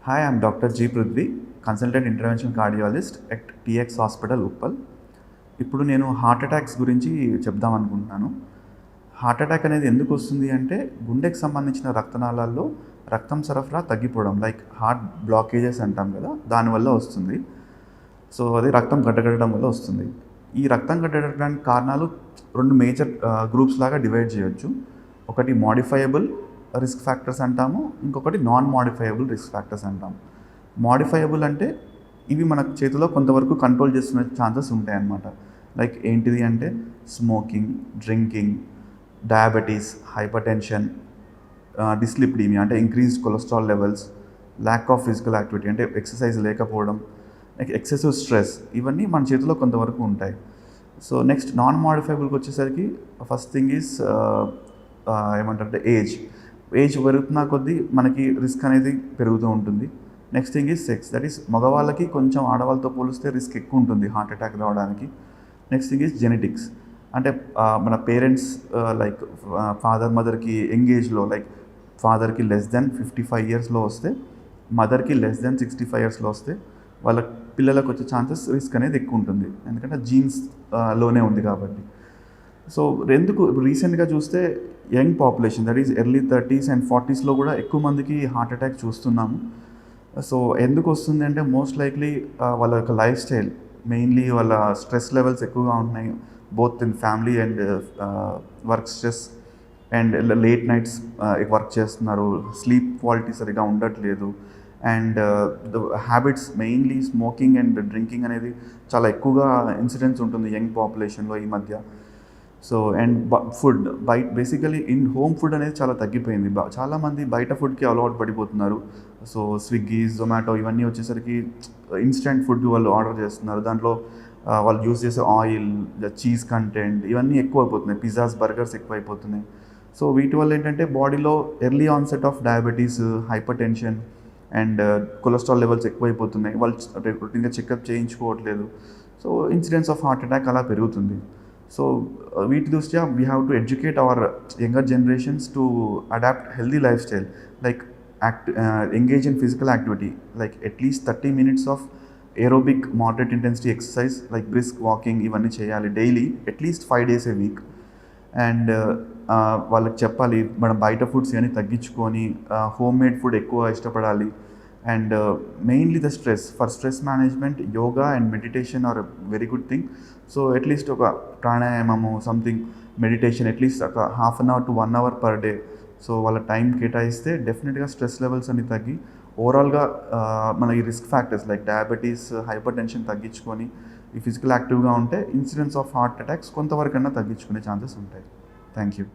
Hi, I'm Dr. G. Prithvi, Consultant Intervention Cardiologist at TX Hospital, Uppal. ఇప్పుడు నేను heart attacks గురించి చెప్దాం అనుకుంటున్నాను. హార్ట్ అటాక్ అనేది ఎందుకు వస్తుంది అంటే గుండెకి సంబంధించిన రక్తనాళాల్లో రక్తం సరఫరా తగ్గిపోవడం, లైక్ హార్ట్ బ్లాకేజెస్ అంటాం కదా, దానివల్ల వస్తుంది. సో అది రక్తం గడ్డగట్టడం వల్ల వస్తుంది. ఈ రక్తం గడ్డగట్టడానికి కారణాలు రెండు మేజర్ గ్రూప్స్ లాగా డివైడ్ చేయొచ్చు. ఒకటి మోడిఫైయబుల్ రిస్క్ ఫ్యాక్టర్స్ అంటాము, ఇంకొకటి నాన్ మోడిఫైయబుల్ రిస్క్ ఫ్యాక్టర్స్ అంటాము. మోడిఫైయబుల్ అంటే ఇవి మన చేతిలో కొంతవరకు కంట్రోల్ చేస్తున్న ఛాన్సెస్ ఉంటాయన్నమాట. లైక్ ఏంటిది అంటే smoking, drinking, diabetes, hypertension, dyslipidaemia అంటే increased cholesterol levels, lack of physical activity అంటే ఎక్సర్సైజ్ లేకపోవడం, లైక్ ఎక్సెసివ్ స్ట్రెస్, ఇవన్నీ మన చేతిలో కొంతవరకు ఉంటాయి. సో నెక్స్ట్ నాన్ మోడిఫైబుల్కి వచ్చేసరికి ఫస్ట్ థింగ్ ఈజ్ ఏమంటారంటే ఏజ్ పెరుగుతున్న కొద్దీ మనకి రిస్క్ అనేది పెరుగుతూ ఉంటుంది. Next thing is sex, that is మగవాళ్ళకి కొంచెం ఆడవాళ్ళతో పోలిస్తే రిస్క్ ఎక్కువ ఉంటుంది హార్ట్ అటాక్ రావడానికి. నెక్స్ట్ థింగ్ ఈజ్ జెనెటిక్స్, అంటే మన పేరెంట్స్ లైక్ ఫాదర్ మదర్కి యంగ్ ఏజ్లో, లైక్ ఫాదర్కి <55 yearsలో వస్తే, మదర్కి <65 yearsలో వస్తే వాళ్ళ పిల్లలకు వచ్చే ఛాన్సెస్ రిస్క్ అనేది ఎక్కువ ఉంటుంది, ఎందుకంటే జీన్స్ లోనే ఉంది కాబట్టి. సో ఎందుకు రీసెంట్గా చూస్తే young population, that is early 30s and 40sలో కూడా ఎక్కువ మందికి హార్ట్ అటాక్ చూస్తున్నాము. సో ఎందుకు వస్తుంది అంటే మోస్ట్ లైక్లీ వాళ్ళ యొక్క లైఫ్ స్టైల్, మెయిన్లీ వాళ్ళ స్ట్రెస్ లెవెల్స్ ఎక్కువగా ఉంటున్నాయి, both in family and work stress, and late nights work చేస్తున్నారు, స్లీప్ క్వాలిటీ సరిగా ఉండట్లేదు, and the habits mainly smoking and drinking అనేది చాలా ఎక్కువగా ఇన్సిడెంట్స్ ఉంటుంది యంగ్ పాపులేషన్లో ఈ మధ్య. So and food basically home food అనేది చాలా తగ్గిపోయింది. చాలామంది బయట ఫుడ్కి అలవాటు పడిపోతున్నారు. సో స్విగ్గీ, జొమాటో ఇవన్నీ వచ్చేసరికి ఇన్స్టెంట్ ఫుడ్ వాళ్ళు ఆర్డర్ చేస్తున్నారు. దాంట్లో వాళ్ళు యూజ్ చేసే ఆయిల్, చీజ్ కంటెంట్ ఇవన్నీ ఎక్కువ అయిపోతున్నాయి, పిజ్జాస్, బర్గర్స్ ఎక్కువ అయిపోతున్నాయి. సో వీటి వల్ల ఏంటంటే బాడీలో early onset of diabetes, hypertension and cholesterol levels ఎక్కువైపోతున్నాయి. వాళ్ళు రొటీన్గా చెకప్ చేయించుకోవట్లేదు. So incidence of heart attack అలా పెరుగుతుంది. సో వీటి దృష్ట్యా we have to educate our younger generations to adopt healthy lifestyle, like engage in physical activity, like at least 30 minutes of aerobic moderate intensity exercise like brisk walking ఇవన్నీ చేయాలి daily, at least 5 days a week. And వాళ్ళకి చెప్పాలి మనం బయట foods ఇవన్నీ తగ్గించుకొని home made food ఎక్కువ ఇష్టపడాలి. And mainly the stress management, yoga and meditation are very good thing. So at least ఒక ప్రాణాయామము, సంథింగ్ మెడిటేషన్, అట్లీస్ట్ ఒక 1/2 hour to 1 hour per day. So వాళ్ళ టైం కేటాయిస్తే డెఫినెట్గా స్ట్రెస్ లెవెల్స్ అన్ని తగ్గి ఓవరాల్గా మన ఈ risk factors like diabetes, hyper tension తగ్గించుకొని ఈ ఫిజికల్ యాక్టివ్గా ఉంటే ఇన్సిడెన్స్ ఆఫ్ హార్ట్ అటాక్స్ కొంతవరకన్నా తగ్గించుకునే ఛాన్సెస్ ఉంటాయి. Thank you.